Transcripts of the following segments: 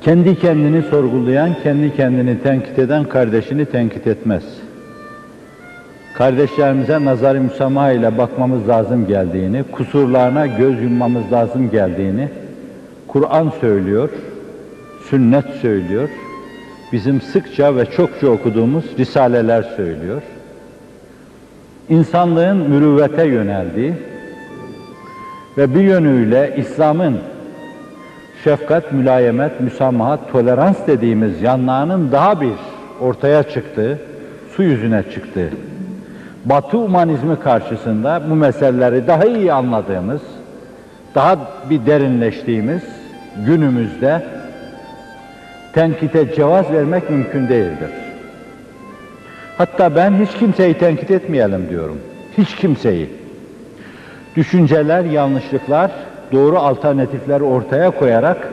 Kendi kendini sorgulayan, kendi kendini tenkit eden kardeşini tenkit etmez. Kardeşlerimize nazar-ı müsamaha ile bakmamız lazım geldiğini, kusurlarına göz yummamız lazım geldiğini Kur'an söylüyor, sünnet söylüyor, bizim sıkça ve çokça okuduğumuz risaleler söylüyor. İnsanlığın mürüvvete yöneldiği ve bir yönüyle İslam'ın şefkat, mülayemet, müsamahat, tolerans dediğimiz yanlarının daha bir ortaya çıktığı, su yüzüne çıktığı, Batı humanizmi karşısında bu meseleleri daha iyi anladığımız, daha bir derinleştiğimiz günümüzde tenkite cevaz vermek mümkün değildir. Hatta ben hiç kimseyi tenkit etmeyelim diyorum. Hiç kimseyi. Düşünceler, yanlışlıklar, doğru alternatifleri ortaya koyarak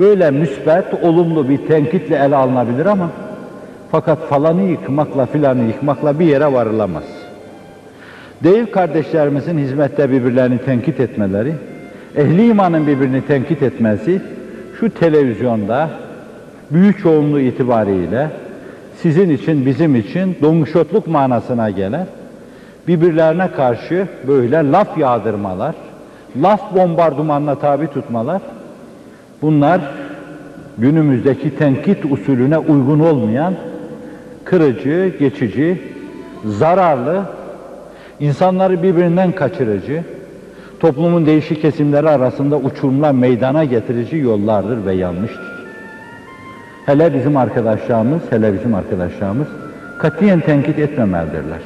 böyle müsbet, olumlu bir tenkitle ele alınabilir ama fakat falanı yıkmakla filanı yıkmakla bir yere varılamaz. Değil kardeşlerimizin hizmette birbirlerini tenkit etmeleri, ehli imanın birbirini tenkit etmesi, şu televizyonda büyük çoğunluğu itibariyle sizin için, bizim için donguşotluk manasına gelen birbirlerine karşı böyle laf yağdırmalar, laf bombardımanına tabi tutmalar, bunlar günümüzdeki tenkit usulüne uygun olmayan, kırıcı, geçici, zararlı, insanları birbirinden kaçırıcı, toplumun değişik kesimleri arasında uçurumlar meydana getirici yollardır ve yanlıştır. Hele bizim arkadaşlarımız katiyen tenkit etmemelidirler.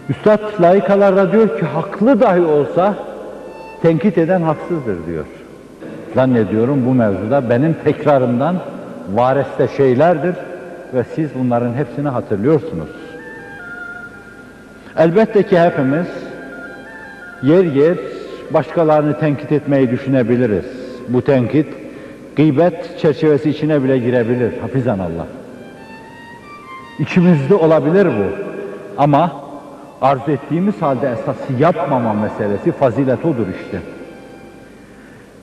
Üstad laikalarda diyor ki, haklı dahi olsa tenkit eden haksızdır diyor. Zannediyorum bu mevzuda benim tekrarımdan vareste şeylerdir ve siz bunların hepsini hatırlıyorsunuz. Elbette ki hepimiz yer yer başkalarını tenkit etmeyi düşünebiliriz. Bu tenkit gıybet çerçevesi içine bile girebilir, hafizanallah. İçimizde olabilir bu. Ama arzu ettiğimiz halde esası yapmama meselesi, fazilet odur işte.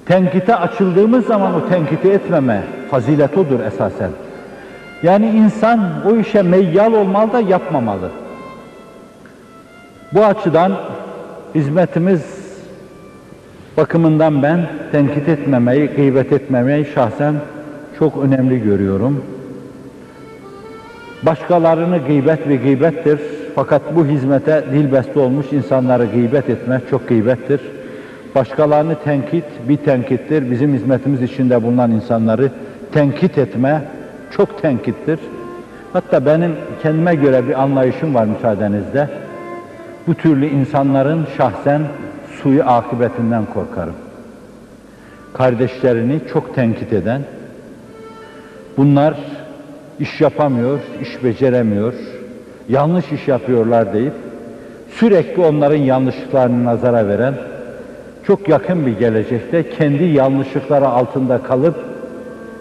Tenkite açıldığımız zaman o tenkiti etmeme fazilet odur esasen. Yani insan o işe meyyal olmalı da yapmamalı. Bu açıdan hizmetimiz bakımından ben tenkit etmemeyi, gıybet etmemeyi şahsen çok önemli görüyorum. Başkalarını gıybet ve gıybettir. Fakat bu hizmete dilbeste olmuş insanları gıybet etmek çok gıybettir. Başkalarını tenkit bir tenkittir. Bizim hizmetimiz içinde bulunan insanları tenkit etme çok tenkittir. Hatta benim kendime göre bir anlayışım var müsaadenizle. Bu türlü insanların şahsen suyu akıbetinden korkarım. Kardeşlerini çok tenkit eden, bunlar iş yapamıyor, iş beceremiyor, yanlış iş yapıyorlar deyip sürekli onların yanlışlıklarını nazara veren, çok yakın bir gelecekte kendi yanlışlıkları altında kalıp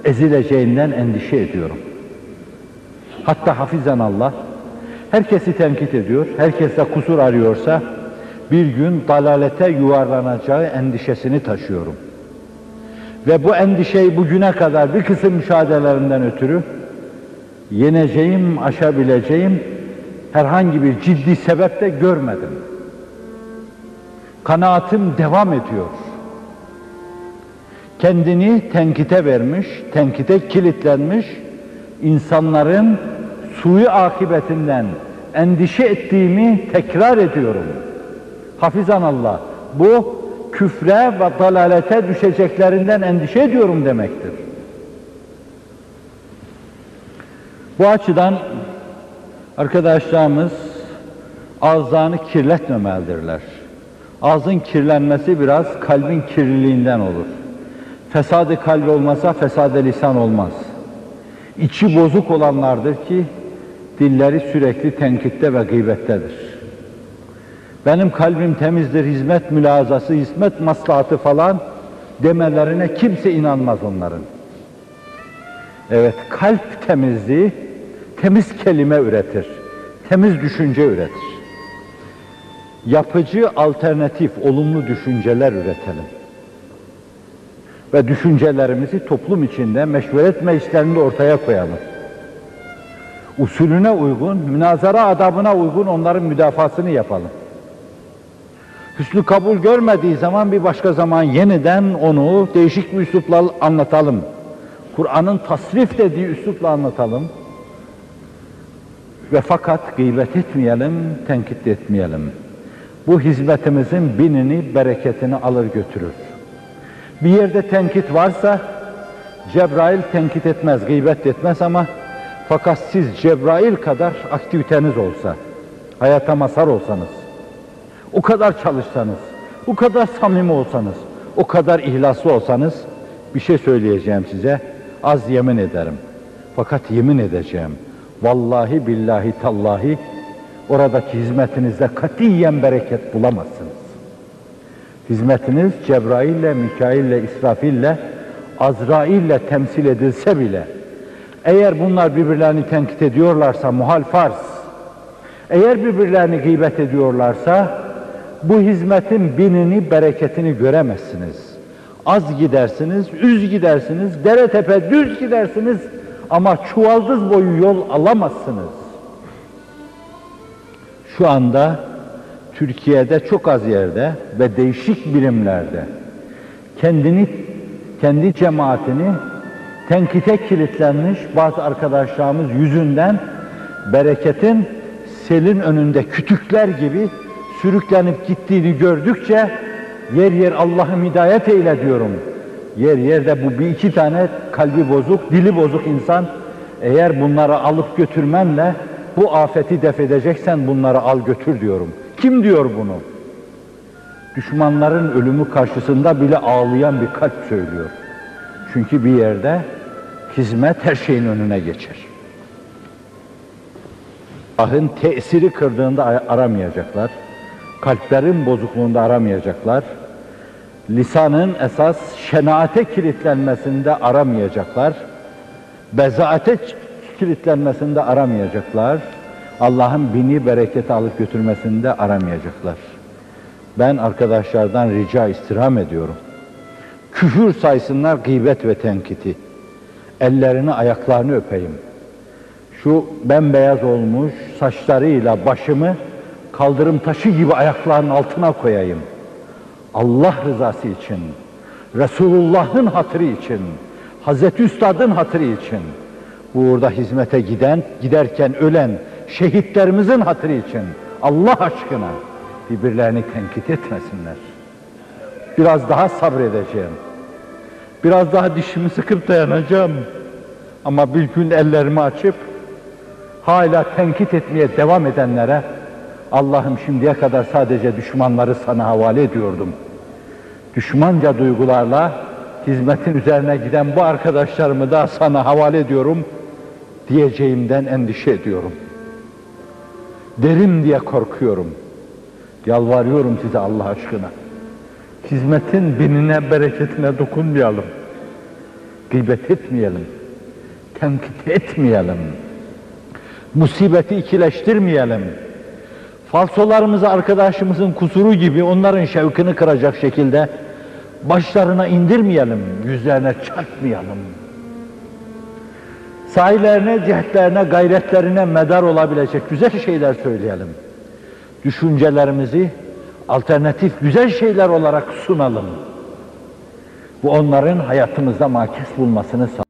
ezileceğinden endişe ediyorum. Hatta hafizanallah, herkesi tenkit ediyor, herkes de kusur arıyorsa bir gün dalalete yuvarlanacağı endişesini taşıyorum. Ve bu endişeyi bugüne kadar bir kısım müşahedelerimden ötürü yeneceğim, aşabileceğim herhangi bir ciddi sebep de görmedim. Kanaatim devam ediyor. Kendini tenkite vermiş, tenkite kilitlenmiş insanların suyu akıbetinden endişe ettiğimi tekrar ediyorum. Hafizanallah, bu küfre ve dalalete düşeceklerinden endişe ediyorum demektir. Bu açıdan arkadaşlarımız ağızlarını kirletmemelidirler. Ağzın kirlenmesi biraz kalbin kirliliğinden olur. Fesad-ı kalp olmasa fesad-ı lisan olmaz. İçi bozuk olanlardır ki dilleri sürekli tenkitte ve gıybettedir. Benim kalbim temizdir, hizmet mülazası, hizmet maslahatı falan demelerine kimse inanmaz onların. Evet, kalp temizliği temiz kelime üretir, temiz düşünce üretir. yapıcı, alternatif, olumlu düşünceler üretelim. Ve düşüncelerimizi toplum içinde, meşveret meclislerinde ortaya koyalım. Usulüne uygun, münazara adabına uygun onların müdafasını yapalım. Hüsnü kabul görmediği zaman bir başka zaman yeniden onu değişik bir üslupla anlatalım. Kur'an'ın tasrif dediği üslupla anlatalım. Ve fakat gıybet etmeyelim, tenkit etmeyelim. Bu hizmetimizin binini, bereketini alır götürür. Bir yerde tenkit varsa, Cebrail tenkit etmez, gıybet etmez ama fakat siz Cebrail kadar aktiviteniz olsa, hayata mazhar olsanız, o kadar çalışsanız, o kadar samimi olsanız, o kadar ihlaslı olsanız, bir şey söyleyeceğim size, az yemin ederim. Fakat yemin edeceğim, vallahi billahi tallahi, oradaki hizmetinizde katiyen bereket bulamazsınız. Hizmetiniz Cebrail'le, Mikail'le, İsrafil'le, Azrail'le temsil edilse bile, eğer bunlar birbirlerini tenkit ediyorlarsa muhal farz, eğer birbirlerini gıybet ediyorlarsa, bu hizmetin binini, bereketini göremezsiniz. Az gidersiniz, üz gidersiniz, dere tepe düz gidersiniz ama çuvaldız boyu yol alamazsınız. Şu anda Türkiye'de çok az yerde ve değişik birimlerde kendi cemaatini tenkite kilitlenmiş bazı arkadaşlarımız yüzünden bereketin selin önünde kütükler gibi sürüklenip gittiğini gördükçe yer yer Allah'ım hidayet eyle diyorum. Yer yerde bu bir iki tane kalbi bozuk, dili bozuk insan eğer bunları alıp götürmenle bu afeti def edeceksen bunları al götür diyorum. Kim diyor bunu? Düşmanların ölümü karşısında bile ağlayan bir kalp söylüyor. Çünkü bir yerde hizmet her şeyin önüne geçer. Allah'ın tesiri kırdığında aramayacaklar. Kalplerin bozukluğunda aramayacaklar. Lisanın esas şenaate kilitlenmesinde aramayacaklar. Bezaate kilitlenmesinde aramayacaklar. Allah'ın bini bereketi alıp götürmesinde aramayacaklar. Ben arkadaşlardan rica istirham ediyorum. Küfür saysınlar gıybet ve tenkiti. Ellerini ayaklarını öpeyim. Şu bembeyaz olmuş saçlarıyla başımı kaldırım taşı gibi ayaklarının altına koyayım. Allah rızası için, Resulullah'ın hatırı için, Hazreti Üstad'ın hatırı için, bu uğurda hizmete giderken ölen şehitlerimizin hatırı için, Allah aşkına birbirlerini tenkit etmesinler. Biraz daha sabredeceğim. Biraz daha dişimi sıkıp dayanacağım. Ama bir gün ellerimi açıp hala tenkit etmeye devam edenlere Allah'ım şimdiye kadar sadece düşmanları sana havale ediyordum. Düşmanca duygularla hizmetin üzerine giden bu arkadaşlarımı da sana havale ediyorum diyeceğimden endişe ediyorum. Derim diye korkuyorum. Yalvarıyorum size Allah aşkına. Hizmetin binine, bereketine dokunmayalım. Gıybet etmeyelim. Tenkit etmeyelim. Musibeti ikileştirmeyelim. Falsolarımızı arkadaşımızın kusuru gibi onların şevkini kıracak şekilde başlarına indirmeyelim, yüzlerine çarpmayalım. Sahilerine, cihetlerine, gayretlerine medar olabilecek güzel şeyler söyleyelim. Düşüncelerimizi alternatif güzel şeyler olarak sunalım. Bu onların hayatımızda makes bulmasını sağlar.